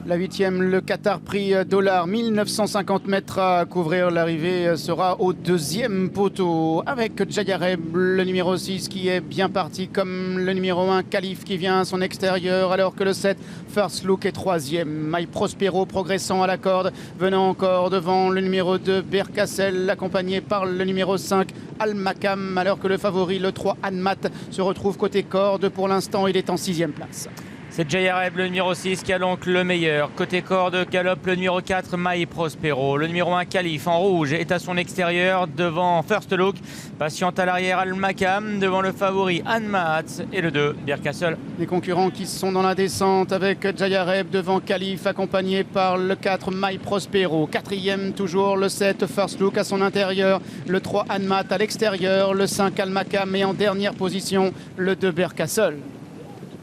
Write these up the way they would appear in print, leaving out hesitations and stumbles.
La 8e, le Qatar Prix Dollar, 1950 mètres à couvrir. L'arrivée sera au 2e poteau avec Jayareb, le numéro 6 qui est bien parti, comme le numéro 1 Khalif qui vient à son extérieur, alors que le 7 First Look est 3e. My Prospero progressant à la corde, venant encore devant le numéro 2 Berkassel, accompagné par le numéro 5 Al Makam, alors que le favori, le 3 Anmat, se retrouve côté corde. Pour l'instant, il est en 6e place. C'est Jayareb, le numéro 6, qui a donc le meilleur. Côté corde, galope le numéro 4, My Prospero. Le numéro 1, Khalif, en rouge, est à son extérieur, devant First Look. Patiente à l'arrière, Al Makam, devant le favori, Anmat, et le 2, Berkassel. Les concurrents qui sont dans la descente avec Jayareb devant Khalif, accompagné par le 4, My Prospero. 4e, toujours le 7, First Look à son intérieur. Le 3, Anmat à l'extérieur. Le 5, Al Makam, et en dernière position, le 2, Berkassel.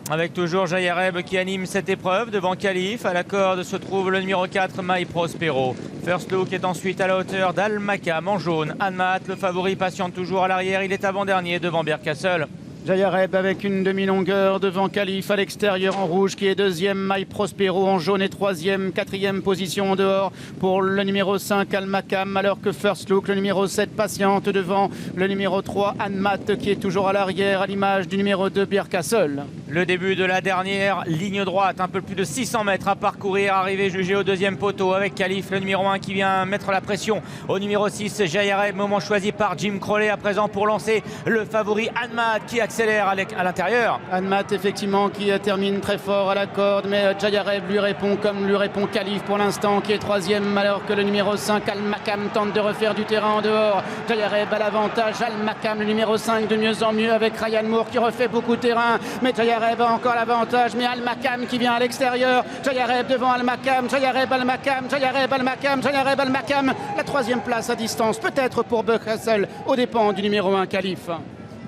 Avec toujours Jayareb qui anime cette épreuve devant Khalif. À la corde se trouve le numéro 4, My Prospero. First Look est ensuite à la hauteur d'Al Makam en jaune. Anmat, le favori, patiente toujours à l'arrière. Il est avant-dernier devant Berkassel. Jayareb avec une demi-longueur devant Khalif à l'extérieur en rouge qui est 2e, My Prospero en jaune est 3e, 4e position en dehors pour le numéro 5 Al Makam, alors que First Look, le numéro 7 patiente devant le numéro 3 Anmat qui est toujours à l'arrière à l'image du numéro 2 Berkassel. Le début de la dernière ligne droite, un peu plus de 600 mètres à parcourir, arrivée jugée au 2e poteau avec Khalif, le numéro 1 qui vient mettre la pression au numéro 6 Jayareb, moment choisi par Jim Crowley à présent pour lancer le favori Anmat qui accélère à l'intérieur. Anmat effectivement qui termine très fort à la corde, mais Jayareb lui répond comme lui répond Khalif pour l'instant qui est 3e, alors que le numéro 5 Al Makam tente de refaire du terrain en dehors. Jayareb à l'avantage, Al Makam le numéro 5 de mieux en mieux avec Ryan Moore qui refait beaucoup de terrain, mais Jayareb a encore l'avantage, mais Al Makam qui vient à l'extérieur. Jayareb devant Al Makam, Jayareb Al Makam, Jayareb Al Makam, Jayareb Al Makam. La 3e place à distance peut-être pour Berkassel aux dépens du numéro 1 Khalif.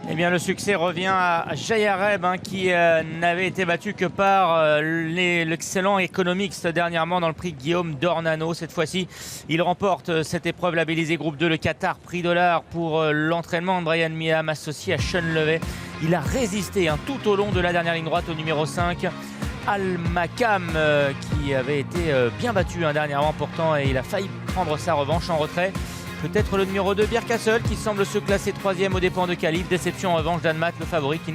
Eh bien, le succès revient à Jayareb qui n'avait été battu que par l'excellent Economics dernièrement dans le prix Guillaume Dornano. Cette fois-ci, il remporte cette épreuve labellisée Groupe 2, le Qatar Prix Dollar pour l'entraînement de Brian Miam associé à Sean Levey. Il a résisté tout au long de la dernière ligne droite au numéro 5. Al Makam qui avait été bien battu dernièrement pourtant et il a failli prendre sa revanche en retrait. Peut-être le numéro 2 Berkassel qui semble se classer 3e aux dépens de Khalif. Déception en revanche d'Anmat, le favori qui n'est